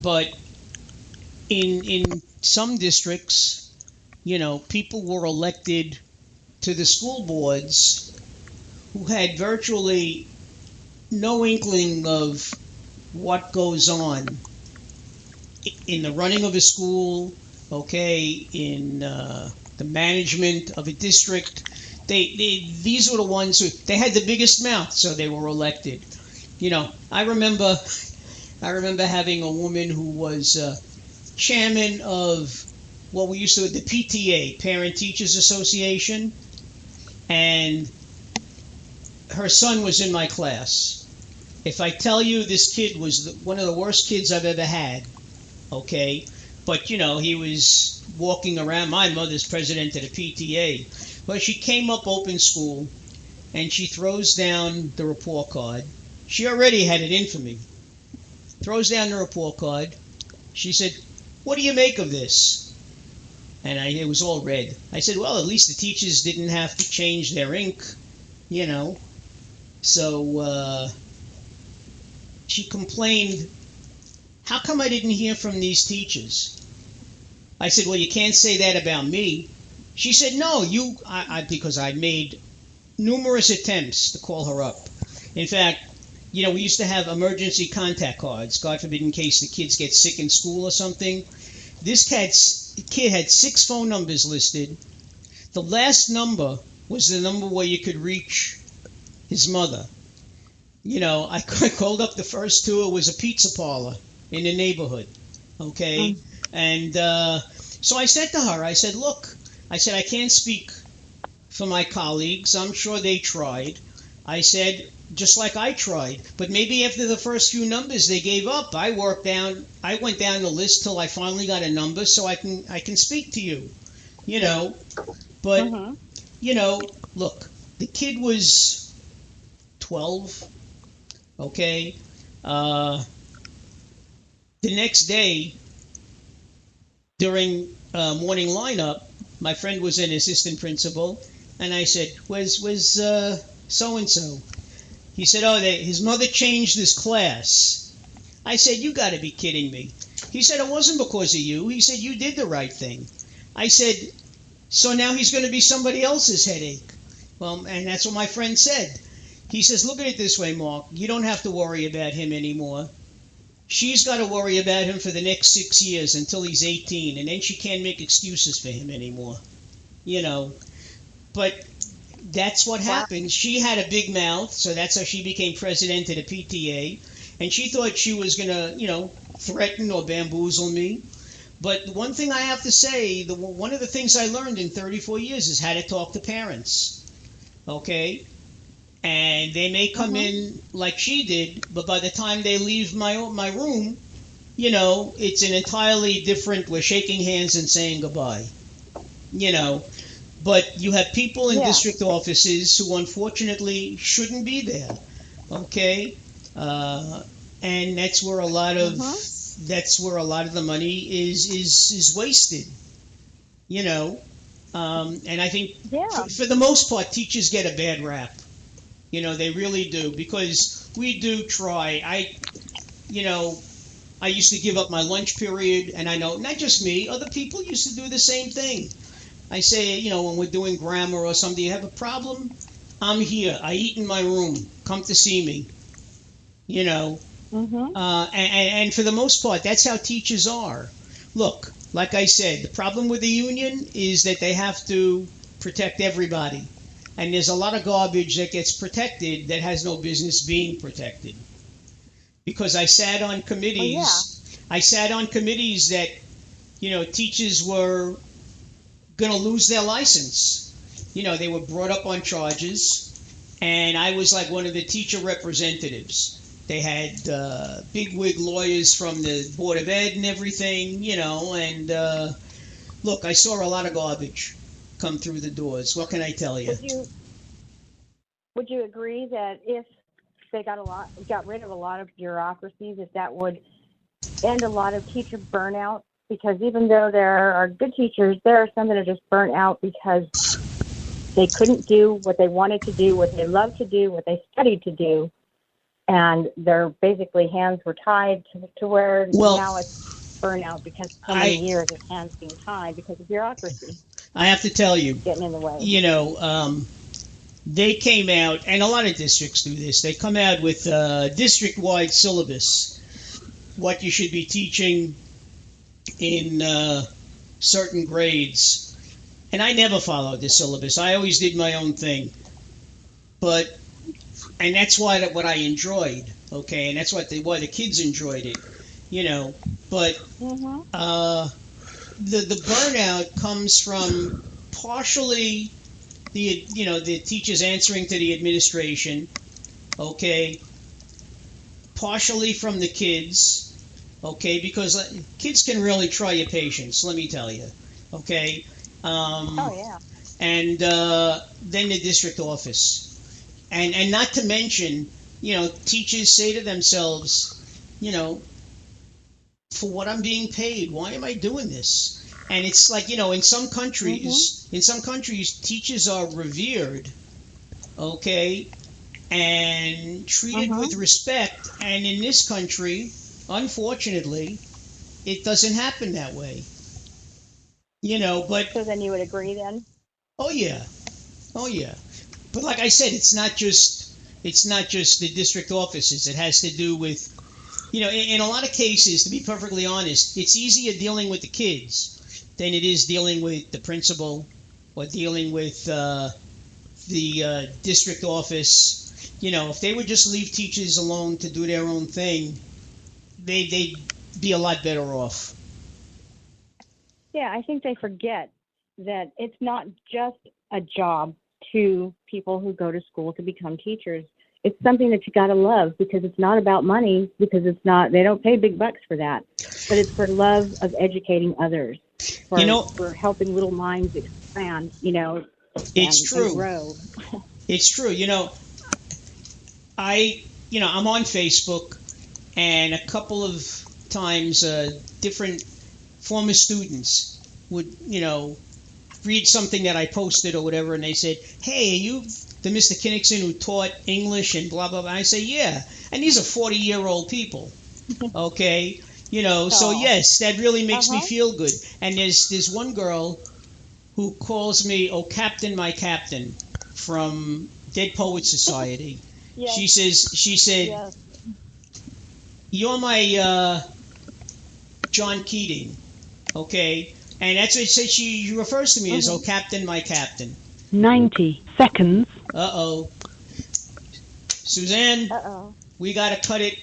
But in some districts, people were elected to the school boards who had virtually no inkling of what goes on in the running of a school, in the management of a district. These were the ones who they had the biggest mouth, so they were elected. I remember having a woman who was chairman of what we used to the PTA, Parent Teachers Association, and her son was in my class. If I tell you this kid was one of the worst kids I've ever had, okay, but he was walking around. My mother's president of the PTA. But she came up open school, and she throws down the report card. She already had it in for me. Throws down the report card. She said, "What do you make of this?" And it was all red. I said, "Well, at least the teachers didn't have to change their ink, So she complained, "How come I didn't hear from these teachers?" I said, "Well, you can't say that about me." She said, "No, because I made numerous attempts to call her up. In fact, we used to have emergency contact cards, God forbid, in case the kids get sick in school or something. This kid had 6 phone numbers listed. The last number was the number where you could reach his mother. I called up the first 2. It was a pizza parlor in the neighborhood, okay? And so I said to her, I said, "Look," I said, "I can't speak for my colleagues. I'm sure they tried." I said, "Just like I tried. But maybe after the first few numbers they gave up. I went down the list till I finally got a number so I can speak to you." But look, the kid was 12, okay? The next day during morning lineup, my friend was an assistant principal, and I said, "Where's so-and-so?" He said, "Oh, his mother changed his class." I said, "You got to be kidding me." He said, "It wasn't because of you." He said, "You did the right thing." I said, "So now he's going to be somebody else's headache." Well, and that's what my friend said. He says, "Look at it this way, Mark. You don't have to worry about him anymore. She's got to worry about him for the next 6 years until he's 18, and then she can't make excuses for him anymore." But that's what happened. She had a big mouth, so that's how she became president of the PTA, and she thought she was going to, threaten or bamboozle me. But one thing I have to say, one of the things I learned in 34 years is how to talk to parents, okay? And they may come in like she did, but by the time they leave my room, it's an entirely different, we're shaking hands and saying goodbye, But you have people in district offices who unfortunately shouldn't be there, okay? And that's where a lot of the money is wasted, And I think for the most part, teachers get a bad rap. They really do, because we do try. I used to give up my lunch period, and I know not just me, other people used to do the same thing. I say, when we're doing grammar or something, you have a problem? I'm here. I eat in my room. Come to see me. And for the most part, that's how teachers are. Look, like I said, the problem with the union is that they have to protect everybody. And there's a lot of garbage that gets protected that has no business being protected. Because I sat on committees. I sat on committees that, teachers were going to lose their license. They were brought up on charges, and I was like one of the teacher representatives. They had bigwig lawyers from the Board of Ed and everything, and look, I saw a lot of garbage come through the doors. What can I tell you? Would you agree that if they got rid of a lot of bureaucracies, that would end a lot of teacher burnout? Because even though there are good teachers, there are some that are just burnt out because they couldn't do what they wanted to do, what they loved to do, what they studied to do. and their basically hands were tied to where now it's burnout because so many years of hands being tied because of bureaucracy. I have to tell you, getting in the way. They came out, and a lot of districts do this. They come out with a district-wide syllabus, what you should be teaching in certain grades. And I never followed the syllabus. I always did my own thing. And that's what I enjoyed, okay? And that's why the kids enjoyed it, But the burnout comes from partially the teachers answering to the administration, okay? Partially from the kids, okay? Because kids can really try your patience, let me tell you, okay? And then the district office. And not to mention, teachers say to themselves, for what I'm being paid, why am I doing this? And it's like, in some countries, teachers are revered, okay, and treated with respect. And in this country, unfortunately, it doesn't happen that way. But so then you would agree then? Oh yeah. But like I said, it's not just the district offices. It has to do with, in a lot of cases, to be perfectly honest, it's easier dealing with the kids than it is dealing with the principal or dealing with the district office. If they would just leave teachers alone to do their own thing, they'd be a lot better off. Yeah, I think they forget that it's not just a job to people who go to school to become teachers. It's something that you got to love because it's not about money, because they don't pay big bucks for that, but it's for love of educating others, for helping little minds expand, it's true. And grow. It's true. I'm on Facebook, and a couple of times different former students would, read something that I posted or whatever, and they said, "Hey, are you the Mr. Kinnickson who taught English and blah, blah, blah?" I say, "Yeah." And these are 40-year-old people, okay? So yes, that really makes me feel good. And there's one girl who calls me, "Oh, Captain, my Captain," from Dead Poets Society. Yes. She said, yes. "You're my John Keating," okay? And that's what she refers to me as, "Oh, Captain, my Captain." 90 seconds. Uh-oh. Suzanne, we got to cut it.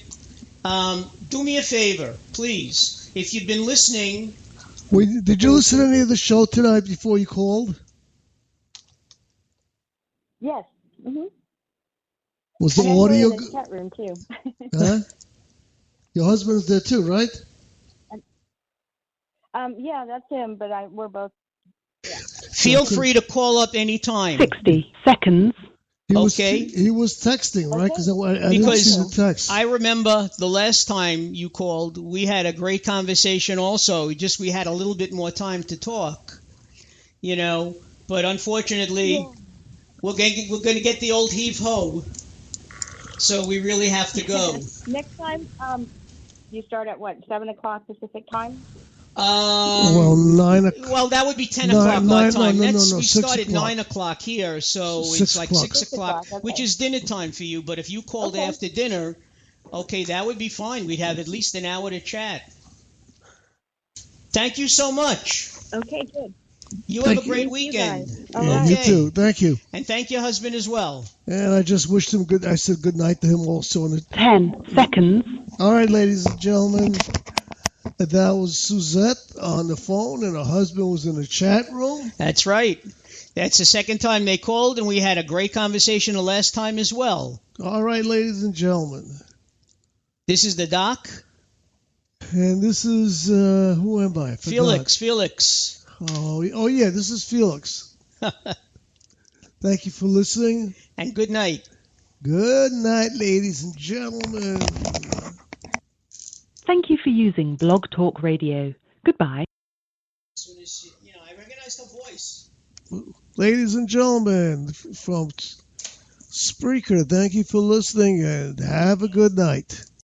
Do me a favor, please. If you've been listening... Did you listen to any of the show tonight before you called? Yes. Mm-hmm. Was the audio... in the chat room, too. Huh? Your husband's there, too, right? Yeah, that's him, but we're both. Yeah. Feel free to call up anytime. 60 seconds. He was texting, right? Because I didn't see the text. I remember the last time you called, we had a great conversation also. We had a little bit more time to talk, But unfortunately, we're going to get the old heave-ho. So we really have to go. Next time, you start at what, 7 o'clock Pacific time? 9 o'clock. Well, that would be 10 o'clock my time. No, we start at 9 o'clock here, so it's like 6 o'clock, okay. Which is dinner time for you. But if you called after dinner, okay, that would be fine. We'd have at least an hour to chat. Thank you so much. Okay, good. You have a great weekend. Yeah, you too. Thank you. And thank your husband as well. And I just wished him good. I said good night to him also. 10 seconds. All right, ladies and gentlemen. That was Suzette on the phone, and her husband was in the chat room. That's right. That's the second time they called, and we had a great conversation the last time as well. All right, ladies and gentlemen. This is the Doc. And this is, who am I? Felix. Oh, yeah, this is Felix. Thank you for listening. And good night. Good night, ladies and gentlemen. Thank you for using Blog Talk Radio. Goodbye. As soon as I recognized her voice. Ladies and gentlemen, from Spreaker, thank you for listening and have a good night.